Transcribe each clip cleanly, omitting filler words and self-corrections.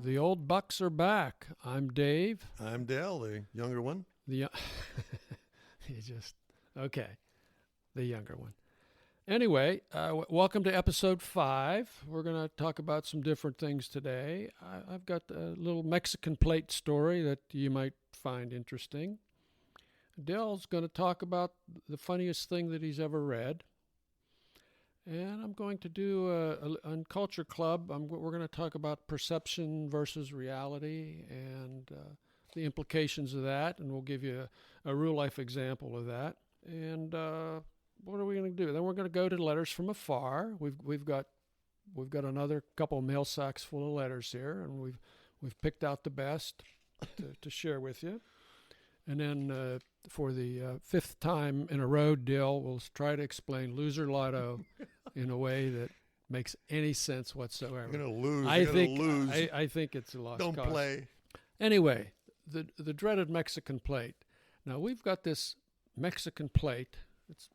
The old Bucks are back. I'm Dave. I'm Dale, the younger one. You just okay. The younger one. Anyway, welcome to episode 5. We're going to talk about some different things today. I've got a little Mexican plate story that you might find interesting. Dale's going to talk about the funniest thing that he's ever read. And I'm going to do on Culture Club, we're going to talk about perception versus reality and the implications of that, and we'll give you a real-life example of that. And what are we going to do? Then we're going to go to Letters From Afar. We've got another couple of mail sacks full of letters here, and we've picked out the best to share with you. And then for the 5th time in a row, Dill will try to explain Loser Lotto in a way that makes any sense whatsoever. You're going to lose. I think it's a lost Don't cause. play. Anyway, the dreaded Mexican plate. Now, we've got this Mexican plate. It's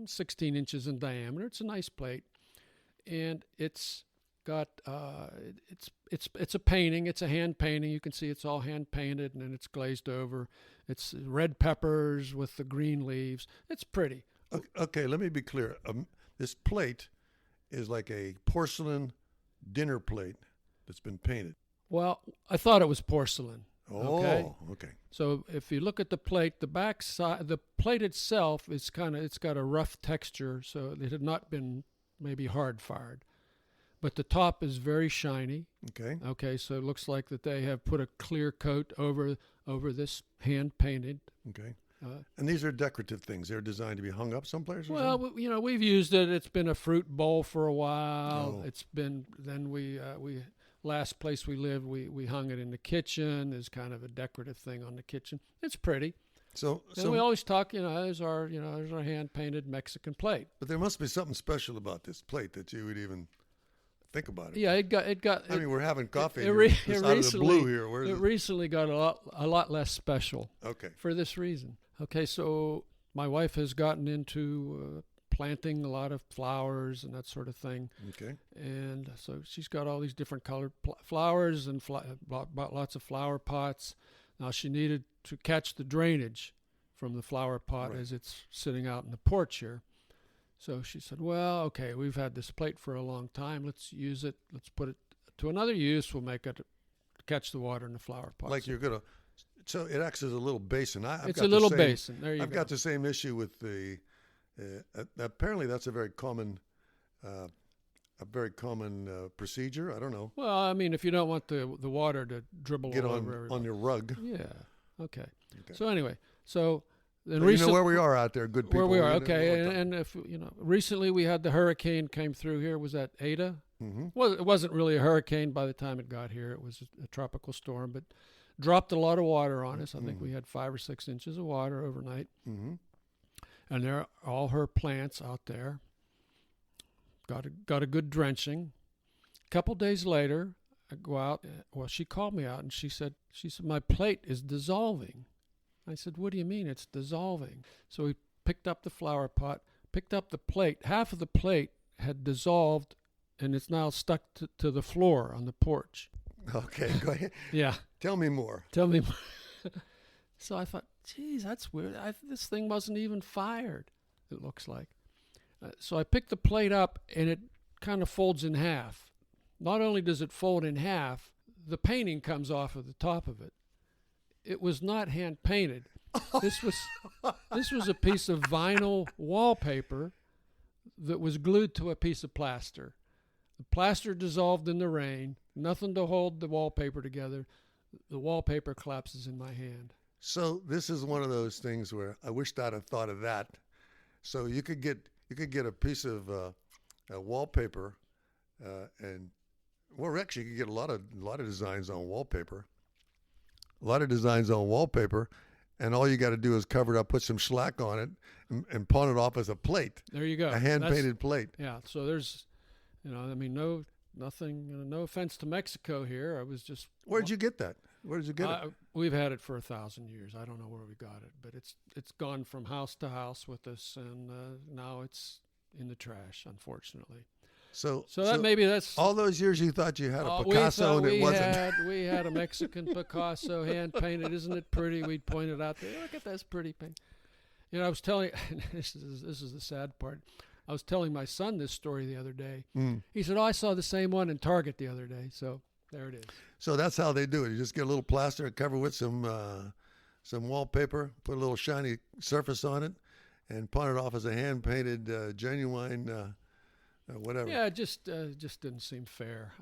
16 inches in diameter. It's a nice plate. And it's got it's a painting. It's a hand painting. You can see it's all hand painted, and then it's glazed over. It's red peppers with the green leaves. It's pretty. Okay, let me be clear. This plate is like a porcelain dinner plate that's been painted. Well, I thought it was porcelain. Oh, okay. So if you look at the plate, the back side, the plate itself is it's got a rough texture, so it had not been maybe hard fired. But the top is very shiny. Okay. Okay, so it looks like that they have put a clear coat over this hand painted. Okay. And these are decorative things. They're designed to be hung up someplace? Well, we've used it. It's been a fruit bowl for a while. Oh. It's been, then we last place we lived, we hung it in the kitchen. There's kind of a decorative thing on the kitchen. It's pretty. So we always talk, there's our hand painted Mexican plate. But there must be something special about this plate that you would even think about it. Yeah, it got. I mean, we're having coffee. It out of the blue here. Where is it recently got a lot less special. Okay. For this reason. Okay, so my wife has gotten into planting a lot of flowers and that sort of thing. Okay. And so she's got all these different colored flowers and bought lots of flower pots. Now she needed to catch the drainage from the flower pot as it's sitting out in the porch here. So she said, well, okay, we've had this plate for a long time. Let's use it. Let's put it to another use. We'll make it catch the water in the flower pot. Like you're going to, so it acts as a little basin. It's a little basin. There you go. I've got the same issue with the, apparently that's a very common procedure. I don't know. Well, I mean, if you don't want the water to dribble Get all over on your rug. Yeah. Okay. So anyway, then you know where we are out there, good people. Where we are, okay. And if recently we had the hurricane came through here. Was that Ada? Mm-hmm. Well, it wasn't really a hurricane by the time it got here. It was a tropical storm, but dropped a lot of water on us. I think we had 5 or 6 inches of water overnight. Mm-hmm. And there, all her plants out there got a good drenching. A couple days later, I go out. Well, she called me out and she said my plate is dissolving. I said, what do you mean it's dissolving? So we picked up the flower pot, picked up the plate. Half of the plate had dissolved, and it's now stuck to the floor on the porch. Okay, go ahead. Yeah. Tell me more. So I thought, geez, that's weird. This thing wasn't even fired, it looks like. So I picked the plate up, and it kind of folds in half. Not only does it fold in half, the painting comes off of the top of it. It was not hand painted. This was a piece of vinyl wallpaper that was glued to a piece of plaster. The plaster dissolved in the rain. Nothing to hold the wallpaper together. The wallpaper collapses in my hand. So this is one of those things where I wished I'd have thought of that. So you could get a piece of wallpaper, and actually you could get a lot of designs on wallpaper. A lot of designs on wallpaper, and all you got to do is cover it up, put some shellac on it, and pawn it off as a plate. There you go. A hand-painted plate. Yeah. So there's, no offense to Mexico here. I was just. Where'd you get that? Where did you get it? We've had it for 1,000 years. I don't know where we got it, but it's gone from house to house with us, and now it's in the trash, unfortunately. So that's all those years you thought you had a we Picasso thought and it wasn't. we had a Mexican Picasso hand painted. Isn't it pretty? We'd point it out there. Look at this pretty paint. You know, I was telling this is the sad part. I was telling my son this story the other day. He said, "Oh, I saw the same one in Target the other day." So there it is. So that's how they do it. You just get a little plaster, cover with some wallpaper, put a little shiny surface on it, and pawn it off as a hand painted genuine whatever. Yeah, it just didn't seem fair.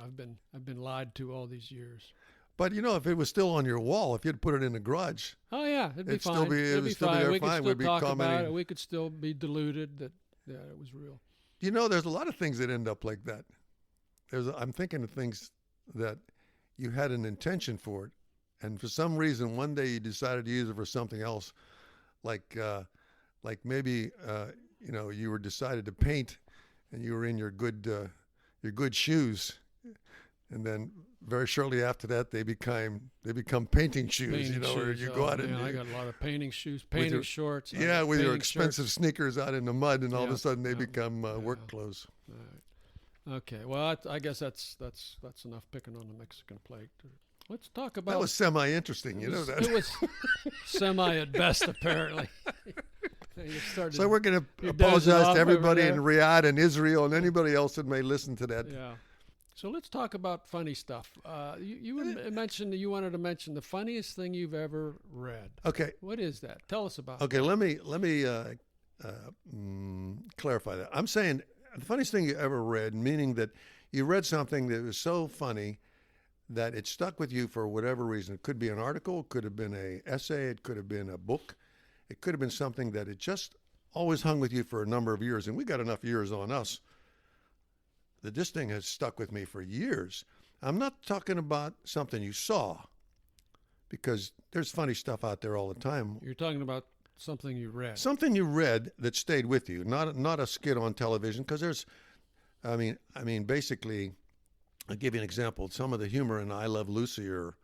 I've been lied to all these years. But if it was still on your wall, if you'd put it in the garage, oh yeah, it'd be it'd fine. still be It'd be still be fine. there We could fine. still We'd be talk about commenting. it. We could still be deluded that it was real. There's a lot of things that end up like that. I'm thinking of things that you had an intention for it, and for some reason one day you decided to use it for something else, like maybe you were decided to paint, and you were in your good shoes, and then very shortly after that they become painting shoes. Where you go out and I got a lot of painting shoes, painting shorts. Yeah, with your painting expensive shirts. sneakers out in the mud, and all of a sudden they become work clothes. All right. Okay. Well, I guess that's enough picking on the Mexican plate. Let's talk about. That was semi-interesting, that. It was semi at best, apparently. So we're going to apologize to everybody in Riyadh and Israel and anybody else that may listen to that. Yeah. So let's talk about funny stuff. You mentioned that you wanted to mention the funniest thing you've ever read. Okay. What is that? Tell us about. Okay. Let me clarify that. I'm saying the funniest thing you ever read, meaning that you read something that was so funny that it stuck with you for whatever reason. It could be an article, it could have been an essay, it could have been a book, it could have been something that it just always hung with you for a number of years. And we got enough years on us that this thing has stuck with me for years. I'm not talking about something you saw, because there's funny stuff out there all the time. You're talking about something you read. Something you read that stayed with you, not a skit on television, because there's, basically, I'll give you an example. Some of the humor in I Love Lucy or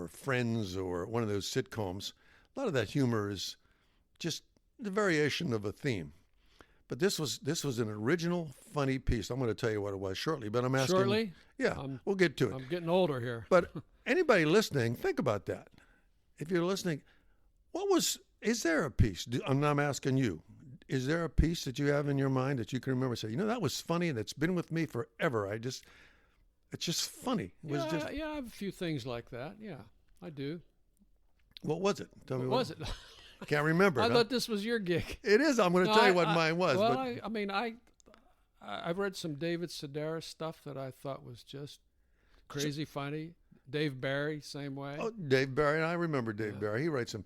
Friends or one of those sitcoms, a lot of that humor is just the variation of a theme. But this was an original funny piece. I'm going to tell you what it was shortly, but I'm asking. Shortly? Yeah, we'll get to it. I'm getting older here. But anybody listening, think about that. If you're listening, is there a piece? I'm asking you. Is there a piece that you have in your mind that you can remember? Say, that was funny and it's been with me forever. It's just funny. I have a few things like that. Yeah, I do. What was it? Tell me what was it? I can't remember. I thought this was your gig. It is. I'm going to tell you what mine was. Well, but I've read some David Sedaris stuff that I thought was just crazy funny. Dave Barry, same way. Oh, Dave Barry. I remember Dave Barry. He writes them.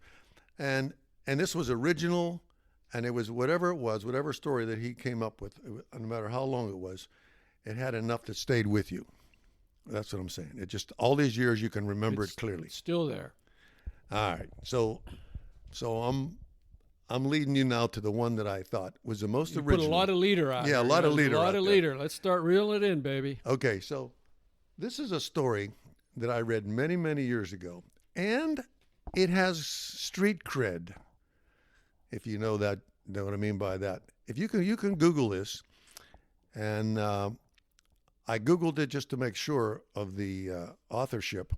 And this was original. And it was whatever story that he came up with, no matter how long it was, it had enough that stayed with you. That's what I'm saying. It just, all these years you can remember it clearly. It's still there. All right. So I'm leading you now to the one that I thought was the most original. Put a lot of leader out. Yeah, a lot of leader. A lot of leader. Let's start reeling it in, baby. Okay, so this is a story that I read many, many years ago, and it has street cred. If you know what I mean by that. If you can Google this, and I Googled it just to make sure of the authorship,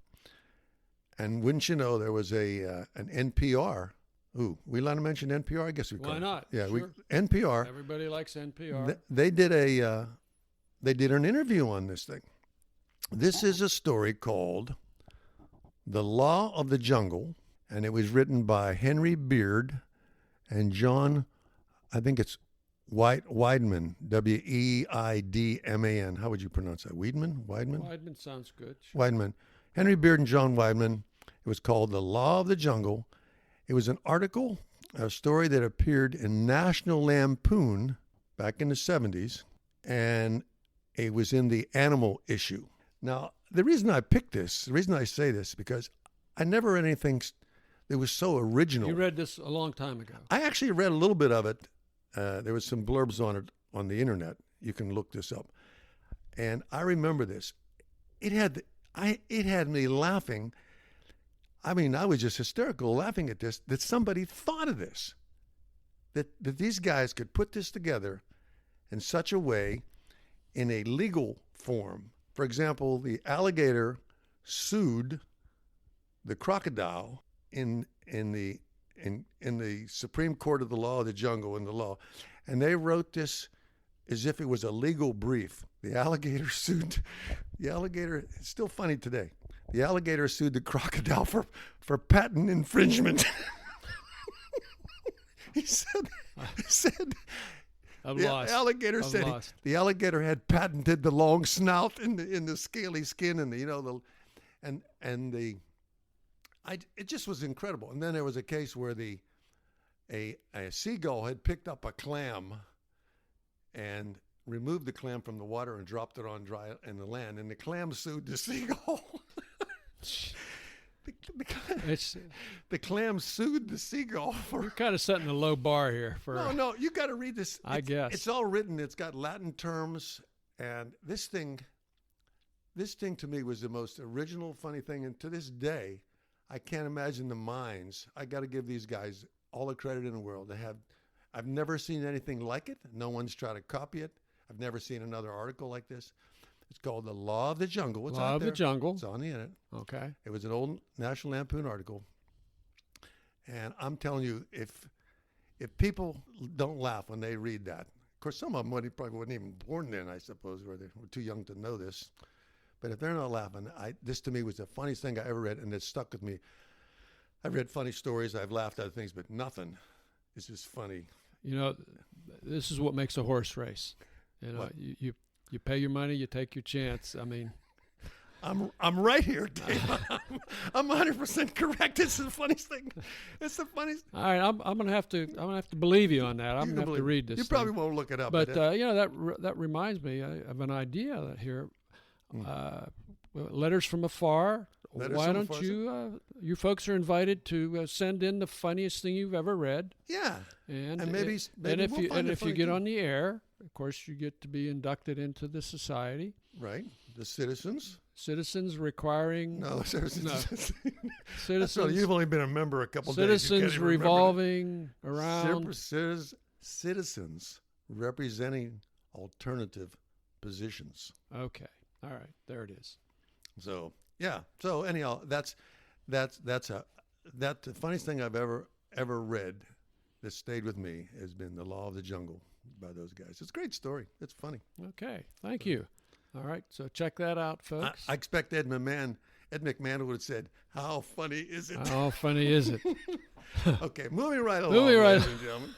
and wouldn't you know, there was an NPR. Ooh, we allowed to mention NPR? I guess we could. Why not? Yeah, sure. NPR. Everybody likes NPR. They did an interview on this thing. This is a story called "The Law of the Jungle," and it was written by Henry Beard and John, I think it's Weidman, Weidman. How would you pronounce that? Weidman? Weidman sounds good. Sure. Weidman. Henry Beard and John Weidman. It was called "The Law of the Jungle." It was an article, a story that appeared in National Lampoon back in the 70s, and it was in the animal issue. Now, the reason I picked this, the reason I say this, because I never read anything that was so original. You read this a long time ago. I actually read a little bit of it. There was some blurbs on it on the internet. You can look this up. And I remember this. It had me laughing. I mean, I was just hysterical laughing at this, that somebody thought of this, that these guys could put this together in such a way in a legal form. For example, the alligator sued the crocodile in the Supreme Court of the Law of the Jungle in the law, and they wrote this as if it was a legal brief. The alligator sued the alligator. It's still funny today. The alligator sued the crocodile for patent infringement. He said the alligator said the alligator had patented the long snout and the scaly skin and it just was incredible. And then there was a case where a seagull had picked up a clam and removed the clam from the water and dropped it on dry in the land, and the clam sued the seagull. The clam sued the seagull for. You're kind of setting a low bar here. No, you got to read this. I guess it's all written. It's got Latin terms, and this thing to me was the most original, funny thing. And to this day, I can't imagine the minds. I got to give these guys all the credit in the world. I've never seen anything like it. No one's tried to copy it. I've never seen another article like this. It's called The Law of the Jungle. It's Law of the Jungle. It's on the internet. Okay. It was an old National Lampoon article. And I'm telling you, if people don't laugh when they read that, of course, some of them probably weren't even born then, I suppose, or they were too young to know this. But if they're not laughing, this to me was the funniest thing I ever read, and it stuck with me. I've read funny stories, I've laughed at things, but nothing is just funny. You know, this is what makes a horse race. You know, you pay your money, you take your chance. I mean, I'm right here, Dave. I'm 100% correct. It's the funniest thing. It's the funniest. All right, I'm gonna have to believe you on that. I'm gonna have to read this. You probably won't look it up. But you know, that reminds me of an idea here. Letters from Afar. Why don't you folks are invited to send in the funniest thing you've ever read. Yeah. And maybe if you get on the air, of course, you get to be inducted into the society. Right. The citizens. Citizens requiring. No, citizens. No. Citizens. You've only been a member a couple days. Citizens revolving around. Citizens representing alternative positions. Okay. All right. There it is. So yeah. So anyhow, that's the funniest thing I've ever read that stayed with me has been The Law of the Jungle by those guys. It's a great story. It's funny. Okay. Thank you. All right. So check that out, folks. I expect Ed McMahon would have said, "How funny is it?" How funny is it? Okay, moving right along, ladies and gentlemen.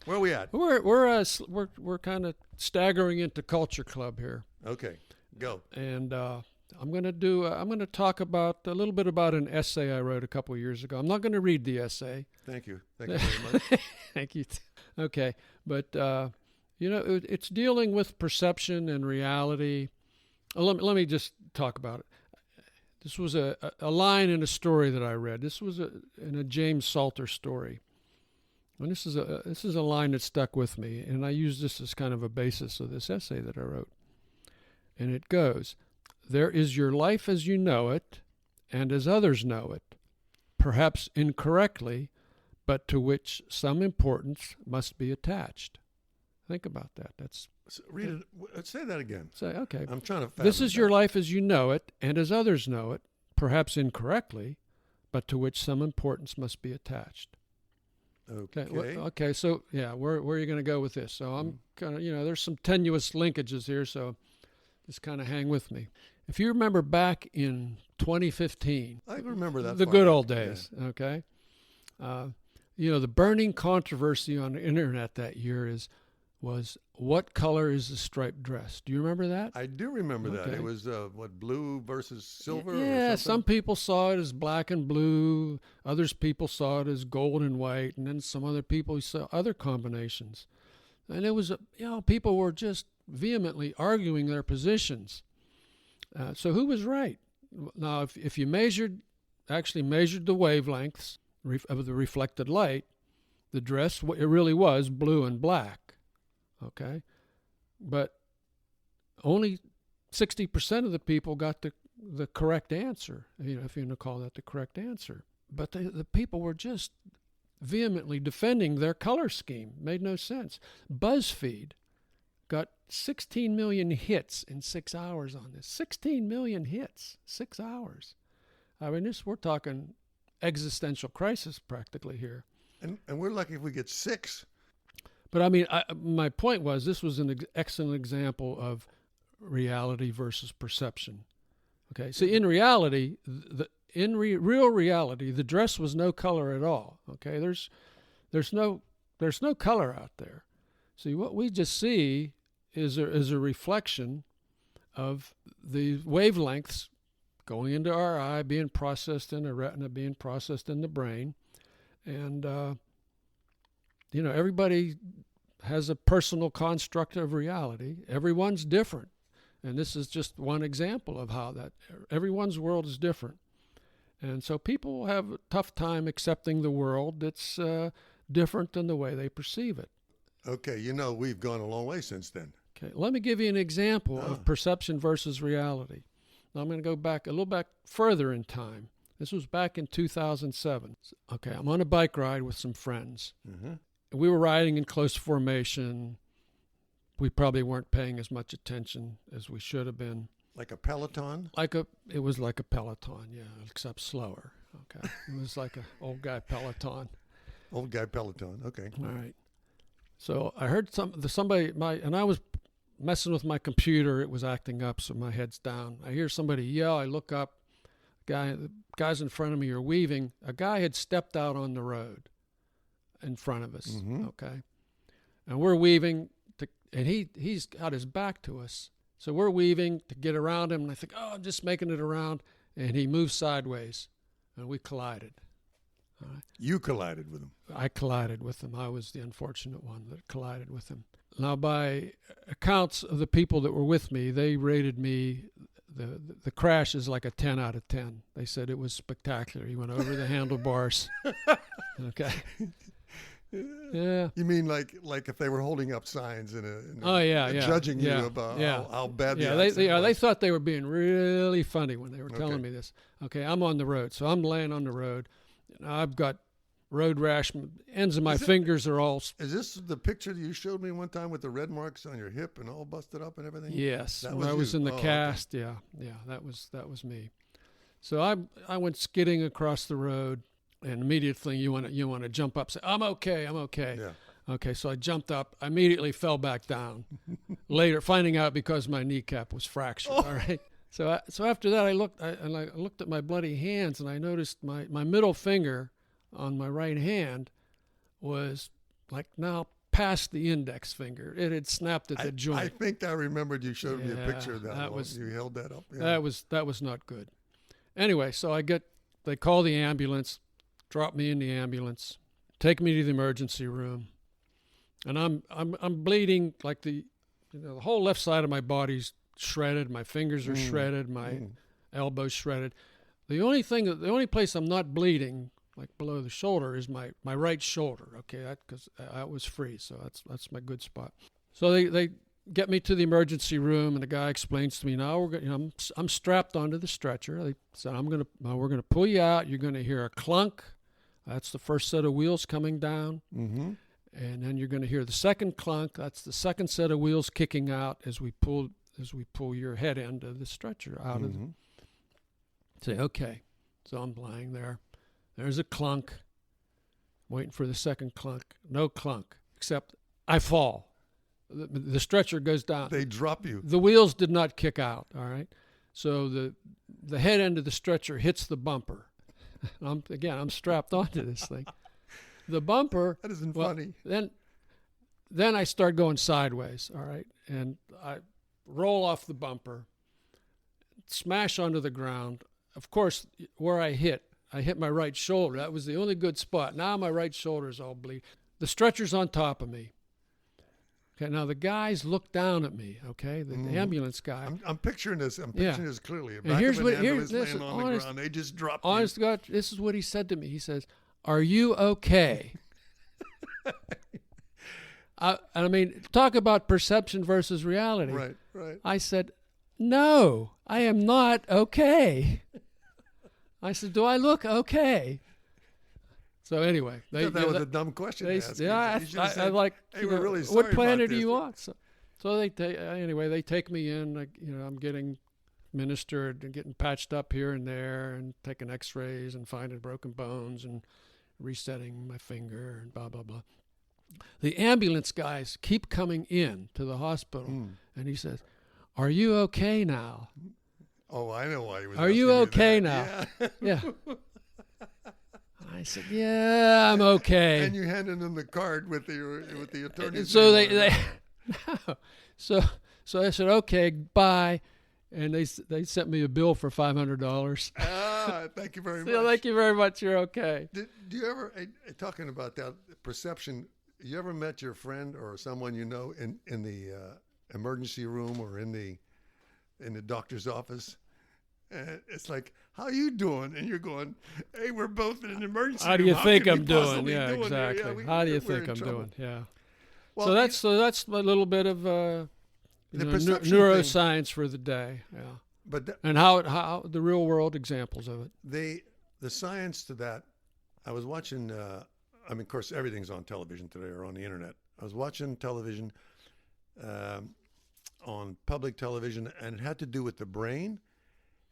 Where are we at? We're kind of staggering into Culture Club here. Okay, go. And I'm going to talk about a little bit about an essay I wrote a couple of years ago. I'm not going to read the essay. Thank you very much. Thank you. Okay, but you know, it's dealing with perception and reality. Let me just talk about it. This was a line in a story that I read. This was in a James Salter story. And this is a line that stuck with me, and I use this as kind of a basis of this essay that I wrote. And it goes, "There is your life as you know it, and as others know it, perhaps incorrectly, but to which some importance must be attached." Think about that. Read it. Say that again. Okay. I'm trying to. This is your life as you know it, and as others know it, perhaps incorrectly, but to which some importance must be attached. Okay. Okay. So yeah, where are you going to go with this? So I'm kind of, there's some tenuous linkages here, so just kind of hang with me. If you remember back in 2015, I remember that. The good old days. Yeah. Okay. The burning controversy on the internet that year was what color is the striped dress? Do you remember that? I do remember that. It was blue versus silver? Yeah, or some people saw it as black and blue. Others people saw it as gold and white. And then some other people saw other combinations. And it was, people were just vehemently arguing their positions. So who was right? Now, if you actually measured the wavelengths of the reflected light, the dress, it really was blue and black. Okay, but only 60% of the people got the correct answer, if you want to call that the correct answer. But the people were just vehemently defending their color scheme. Made no sense. BuzzFeed got 16 million hits in 6 hours on this. 16 million hits, 6 hours. I mean, we're talking existential crisis practically here. And we're lucky if we get 6. But I mean, my point was this was an excellent example of reality versus perception. Okay, so in reality, real reality, the dress was no color at all. Okay, there's no color out there. See, what we just see is a reflection of the wavelengths going into our eye, being processed in the retina, being processed in the brain. And, everybody has a personal construct of reality. Everyone's different. And this is just one example of how that everyone's world is different. And so people have a tough time accepting the world that's different than the way they perceive it. Okay, we've gone a long way since then. Okay, let me give you an example of perception versus reality. Now I'm going to go back a little back further in time. This was back in 2007. Okay, I'm on a bike ride with some friends. Mm-hmm. We were riding in close formation. We probably weren't paying as much attention as we should have been. Like a Peloton? It was like a Peloton, yeah, except slower. Okay, it was like an old guy Peloton. Old guy Peloton. Okay. All right. So I heard and I was messing with my computer. It was acting up, so my head's down. I hear somebody yell. I look up. The guys in front of me are weaving. A guy had stepped out on the road in front of us. Mm-hmm. Okay, and we're weaving, and he's got his back to us. So we're weaving to get around him, and I think, I'm just making it around, and he moves sideways, and we collided. You collided with him. I collided with him. I was the unfortunate one that collided with him. Now, by accounts of the people that were with me, they rated me, the crash is like a 10 out of 10. They said it was spectacular. He went over the handlebars. Okay. Yeah. You mean like if they were holding up signs judging you about how bad the accident was? They thought they were being really funny when they were telling me this. Okay, I'm on the road, so I'm laying on the road. I've got road rash. Ends of my fingers are all... Is this the picture that you showed me one time with the red marks on your hip and all busted up and everything? Yes. When I was in the cast, okay. Yeah, that was me. So I went skidding across the road, and immediately you want to jump up, say, I'm okay. Yeah. Okay, so I jumped up. I immediately fell back down. Later, finding out because my kneecap was fractured. All right. So after that, I looked at my bloody hands, and I noticed my middle finger on my right hand was like now past the index finger. It had snapped at the joint. I think I remembered you showed me a picture of that. You held that up. Yeah. That was not good. Anyway, so they call the ambulance, drop me in the ambulance, take me to the emergency room, and I'm bleeding like the whole left side of my body's shredded. My fingers are shredded. My elbow's shredded. The only place I'm not bleeding, like below the shoulder, is my right shoulder. Okay, because that was free, so that's my good spot. So they get me to the emergency room, and the guy explains to me, now I'm strapped onto the stretcher. They said we're gonna pull you out. You're gonna hear a clunk. That's the first set of wheels coming down. Mm-hmm. And then you're going to hear the second clunk. That's the second set of wheels kicking out as we pull your head end of the stretcher out of the... Say, okay. So I'm lying there. There's a clunk. Waiting for the second clunk. No clunk, except I fall. The stretcher goes down. They drop you. The wheels did not kick out, all right? So the head end of the stretcher hits the bumper. I'm strapped onto this thing. The bumper... That isn't funny. Then I start going sideways, all right? And I roll off the bumper, smash onto the ground. Of course, where I hit my right shoulder. That was the only good spot. Now my right shoulder is all bleeding. The stretcher's on top of me. Okay, now the guys look down at me, okay? The ambulance guy. I'm picturing this. I'm picturing this clearly. And here's what... Here's laying on the ground. They just dropped you. Honest to God, this is what he said to me. He says, "Are you okay?" I mean, talk about perception versus reality. Right. I said, "No, I am not okay." I said, "Do I look okay?" So anyway, that was a dumb question to ask. Yeah, I like. Hey, we're really sorry what planet about are you this. on? So they take me in. I'm getting ministered and getting patched up here and there, and taking X-rays and finding broken bones and resetting my finger and blah blah blah. The ambulance guys keep coming in to the hospital, and he says, "Are you okay now?" Oh, I know why he was. Are you okay now? Yeah. I said, "Yeah, I'm okay." And you handed them the card with the attorney's So name so I said, "Okay, bye," and they sent me a bill for $500. Thank you very much. So thank you very much. You're okay. Do you ever, talking about that perception, you ever met your friend or someone you know in the emergency room or in the doctor's office? And it's like, "How you doing?" And you're going, "Hey, we're both in an emergency room. How do you think I'm doing? possibly Yeah, doing there?" exactly. Yeah, How do you we're think in I'm trouble. doing? Yeah. Well, So that's a little bit of perception neuroscience for the day. Yeah. but And how the real world examples of it. the science to that, I was watching, of course, everything's on television today or on the internet. I was watching television on public television, and it had to do with the brain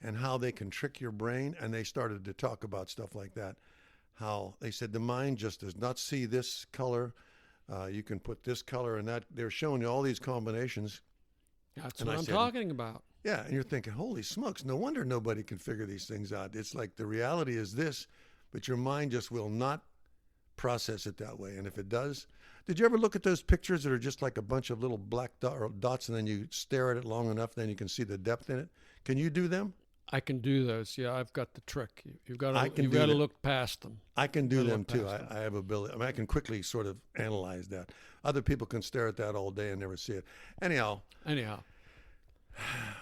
and how they can trick your brain. And they started to talk about stuff like that, how they said the mind just does not see this color. You can put this color and that. They're showing you all these combinations. That's And what I I'm said- talking about. Yeah, and you're thinking, holy smokes, no wonder nobody can figure these things out. It's like the reality is this, but your mind just will not process it that way. And if it does, did you ever look at those pictures that are just like a bunch of little black dots, and then you stare at it long enough, then you can see the depth in it? Can you do them? I can do those. Yeah, I've got the trick. You've got I to can do that. look past them. I can do Gotta them look too. past them. I have ability. I can quickly sort of analyze that. Other people can stare at that all day and never see it. Anyhow,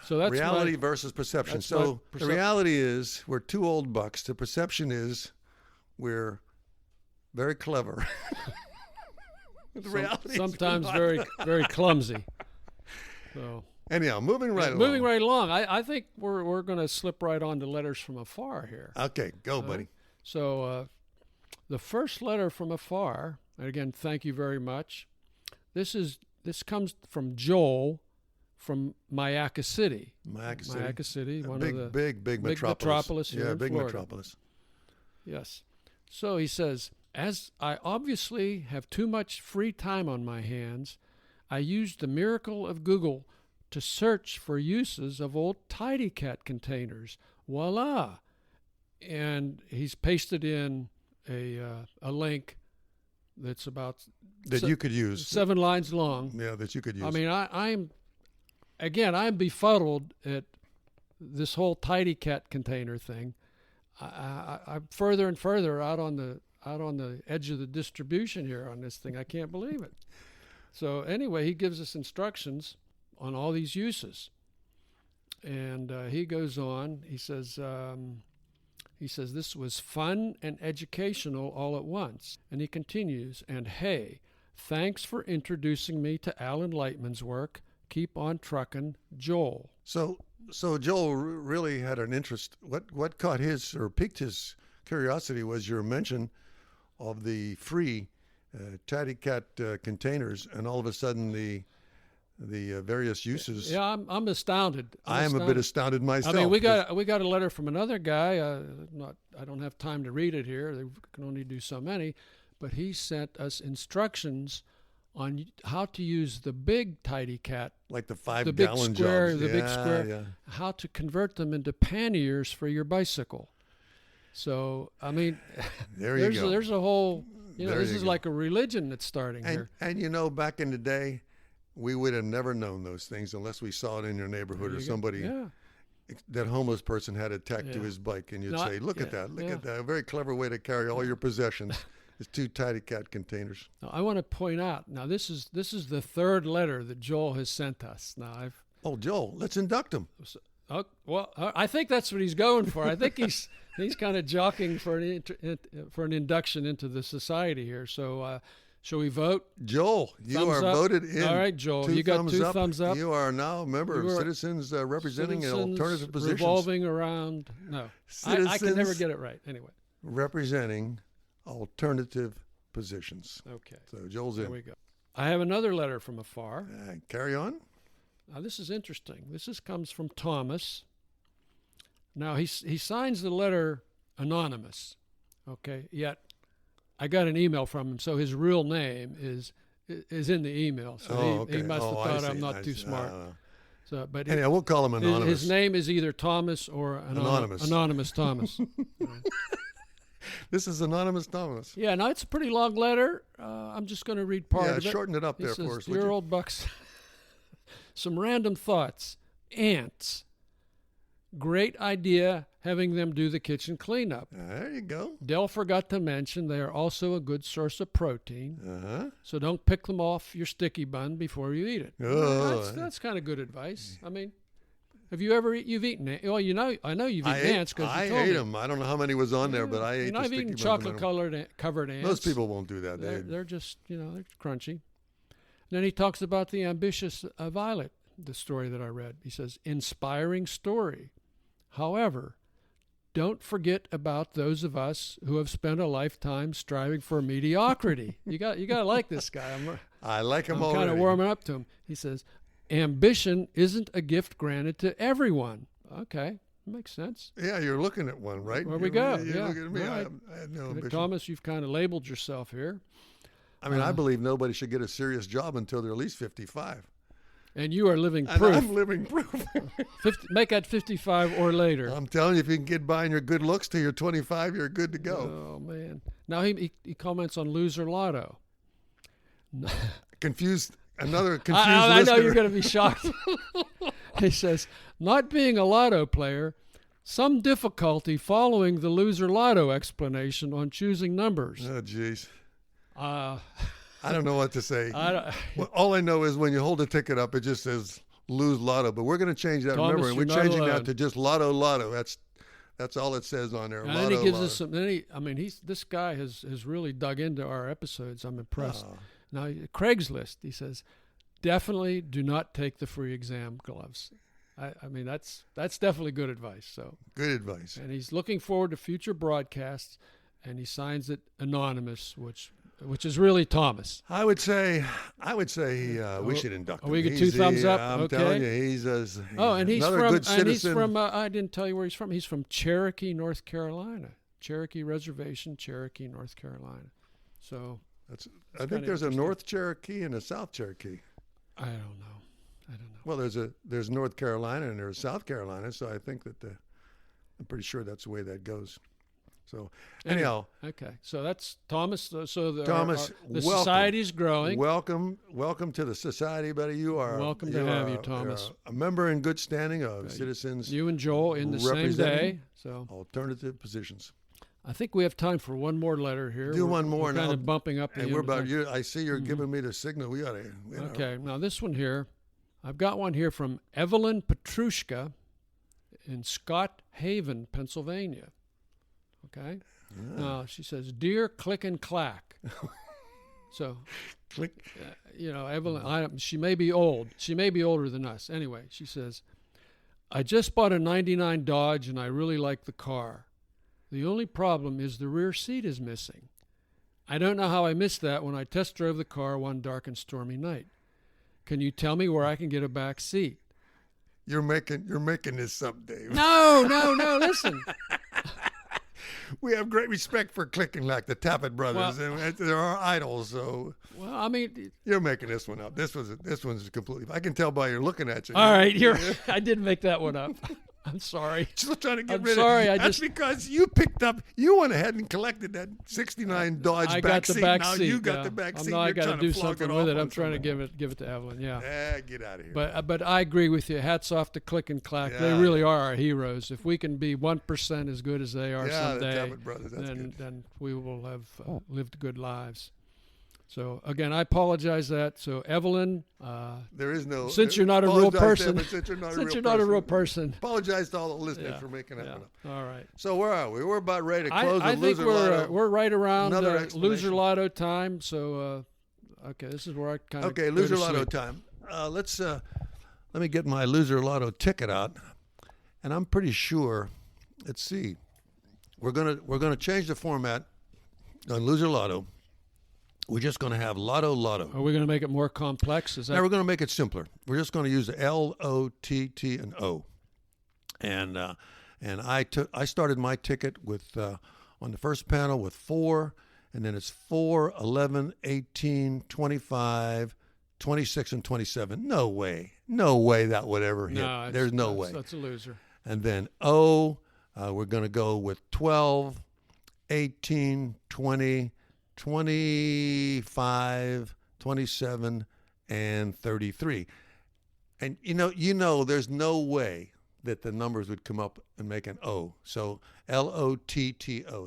so that's reality versus perception. that's So my the reality is we're two old bucks. The perception is we're very clever. The reality is sometimes we're very not. very clumsy. So Anyhow, moving right along. moving right along. I think we're going to slip right on to Letters From Afar here. Okay, go, buddy. So the first letter from afar, and again, thank you very much. This comes from Joel from Mayaca City. Mayaca City, one big, of the big metropolis. metropolis here Yeah, in big Florida. metropolis. Yes. So he says, as I obviously have too much free time on my hands, I used the miracle of Google to search for uses of old Tidy Cat containers. Voila! And he's pasted in a link that's about That you could use. 7 lines long. Yeah, that you could use. I mean, I'm befuddled at this whole Tidy Cat container thing. I'm further and further out on the edge of the distribution here on this thing. I can't believe it. So anyway, he gives us instructions on all these uses, and he goes on. He says this was fun and educational all at once, and he continues. And hey, thanks for introducing me to Alan Lightman's work. Keep on trucking, Joel. So Joel really had an interest. What caught his or piqued his curiosity was your mention of the free Tidy Cat containers, and all of a sudden the various uses. Yeah, I'm astounded. I am a bit astounded myself. I mean, we got a letter from another guy. I don't have time to read it here. They can only do so many, but he sent us instructions on how to use the big Tidy Cat, like the the big 5-gallon square, jobs. the big Yeah, square, yeah. how to convert them into panniers for your bicycle. So I mean, There you go. There's a whole, There this you is go. like a religion that's starting here. And back in the day, we would have never known those things unless we saw it in your neighborhood or somebody. Yeah. That homeless person had it tacked to Yeah. his bike, and you'd No, say, "Look at yeah, that! Look yeah. at that! A very clever way to carry all your possessions is 2 Tidy Cat containers." Now, I want to point out. Now, this is the third letter that Joel has sent us. Now, Oh, Joel, let's induct him. I think that's what he's going for. I think he's kind of jockeying for an induction into the society here. So, shall we vote? Joel, you Thumbs are up. voted in. All right, Joel, 2 you got thumbs 2 up. thumbs up. You are now a member You of are Citizens representing Citizens alternative positions. revolving around. No, I can never Citizens get it right. Anyway, representing alternative positions. okay. So Joel's There in. we go. I have another letter from afar. Carry on. Now, this is interesting. Comes from Thomas. Now, he signs the letter anonymous, okay? Yet, I got an email from him, so his real name is in the email. So he must have thought I'm not too smart. So, but anyhow, we'll call him anonymous. His name is either Thomas or Anonymous. Anonymous Thomas. This is Anonymous Thomas. Yeah, now it's a pretty long letter. I'm just going to read part of it. Yeah, shorten it up there says, for us. Dear old Bucks, some random thoughts. Ants. Great idea having them do the kitchen cleanup. There you go. Dell forgot to mention they are also a good source of protein. Uh-huh. So don't pick them off your sticky bun before you eat it. Oh. That's kind of good advice. I mean, have you ever you've eaten ants? Well, I know you've eaten ants because you told me. I ate them. I don't know how many was on there, but I ate the I've sticky eaten buns. chocolate covered ants. Most people won't do that. They're just, they're crunchy. And then he talks about the ambitious violet, the story that I read. He says, inspiring story. However, don't forget about those of us who have spent a lifetime striving for mediocrity. You got to like this guy. I like him I'm already. kind of warming up to him. He says, ambition isn't a gift granted to everyone. Okay, makes sense. Yeah, you're looking at one, right? There we go. You're Yeah. looking at me. Right. I had no ambition. Thomas, you've kind of labeled yourself here. I mean, I believe nobody should get a serious job until they're at least 55. And you are living And proof. I'm living proof. Make that 55 or later. I'm telling you, if you can get by in your good looks till you're 25, you're good to go. Oh, man. Now he comments on Loser Lotto. Confused. Another confused I know listener. you're going to be shocked. He says, not being a lotto player, some difficulty following the Loser Lotto explanation on choosing numbers. Oh, jeez. Uh, I don't know what to say. I Well, all I know is when you hold the ticket up, it just says lose lotto. But we're going to change that. Thomas, Remember, we're you're not changing alone. that to just lotto. That's all it says on there. And Lotto, then he gives lotto. us some. This guy has really dug into our episodes. I'm impressed. Oh. Now, Craigslist. He says, definitely do not take the free exam gloves. I mean, that's definitely good advice. So Good advice. and he's looking forward to future broadcasts, and he signs it anonymous, which is really Thomas. I would say we should induct him. we get 2 thumbs up? I'm Okay. telling you, he's And he's another from good citizen. I didn't tell you where he's from. He's from Cherokee, North Carolina. Cherokee Reservation, Cherokee, North Carolina. So I think there's a North Cherokee and a South Cherokee. I don't know. Well, there's North Carolina and there's South Carolina, so I think that I'm pretty sure that's the way that goes. So anyhow, okay. So that's Thomas. So the Thomas, the welcome. society's growing. welcome to the society, buddy. You are Welcome to have you, Thomas. A member in good standing of citizens. You and Joel in the same representing day. So alternative positions. I think we have time for one more letter here. Do one more, We're and kind I'll- of bumping up. the And end we're of the about thing. you. I see you're giving me the signal. We ought to. Okay, now this one here, I've got one here from Evelyn Petrushka in Scott Haven, Pennsylvania. Okay, now she says, "Dear Click and Clack." So, Click. Evelyn, she may be old. She may be older than us. Anyway, she says, "I just bought a '99 Dodge and I really like the car. The only problem is the rear seat is missing. I don't know how I missed that when I test drove the car one dark and stormy night. Can you tell me where I can get a back seat?" You're making this up, Dave. No, listen. We have great respect for Click and Clack, the Tappet brothers, and they're our idols. So Well, I mean, you're making this one up. This one's completely. I can tell by your looking at you. all right, I didn't make that one up. I'm sorry. Still trying to get I'm rid sorry, of I it. That's just- because you went ahead and collected that '69 Dodge I back got the seat. back now seat. you got yeah. the back seat. I You're got to trying do flog something it with off it. on I'm trying to somebody. give it to Evelyn. Yeah. Get out of here. But I agree with you. Hats off to Click and Clack. They Yeah. really are our heroes. If we can be 1% as good as they are Yeah, the someday, Tappet brothers. That's good. then we will have lived good lives. So again, I apologize that. So Evelyn, There is no. since you're not a real apologize to person, them, since you're not a real person, Apologize to all the listeners Yeah, for making that one up. All right. So where are we? We're about ready to close I with think Loser we're Lotto. we're right around Another Loser explanation. Lotto time. So okay, this is where I kind of Okay, Loser Lotto time. Let me get my Loser Lotto ticket out, and I'm pretty sure. Let's see. We're gonna change the format on Loser Lotto. We're just going to have Lotto Lotto. Are we going to make it more complex? Is that? Now we're going to make it simpler. We're just going to use L, O, T, T, and O. And I started my ticket with on the first panel with 4, and then it's 4, 11, 18, 25, 26, and 27. No way that would ever hit. No, There's no way. That's a loser. And then O, we're going to go with 12, 18, 20, 25, 27, and 33. And you know, there's no way that the numbers would come up and make an O. So Lotto.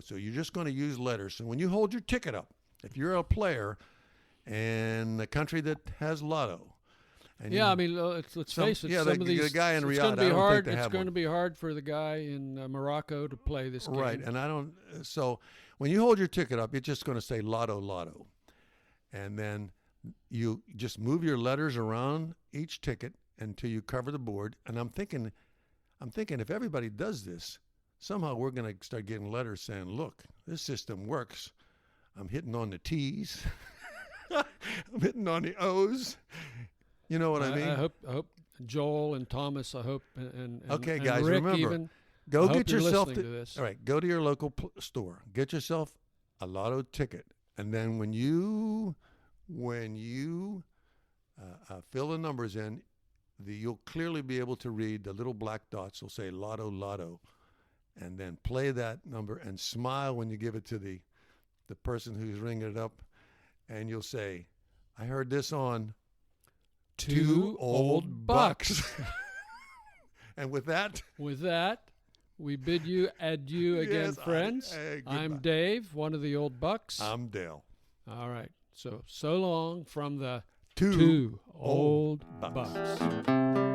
So you're just going to use letters. So when you hold your ticket up, if you're a player in a country that has Lotto, and I mean, let's face it. Yeah, some of these, the guy in it's Riyadh, going to be I don't hard. think they It's have going one. to be hard for the guy in Morocco to play this game. Right, and I don't. So when you hold your ticket up, you're just going to say Lotto Lotto, and then you just move your letters around each ticket until you cover the board. And I'm thinking if everybody does this, somehow we're going to start getting letters saying, "Look, this system works. I'm hitting on the T's, I'm hitting on the O's." You know what I mean? I hope Joel and Thomas. I hope and Okay, and guys, Rick remember. even. Go I hope get you're yourself listening to this. All right, go to your local store. Get yourself a Lotto ticket, and then when you fill the numbers in, you'll clearly be able to read the little black dots will say Lotto Lotto, and then play that number and smile when you give it to the person who's ringing it up, and you'll say, "I heard this on Two Old Bucks." And with that, we bid you adieu again, Yes, friends. I'm goodbye. Dave, one of the old bucks. I'm Dale. All right. So long from the Two two old Bucks. bucks.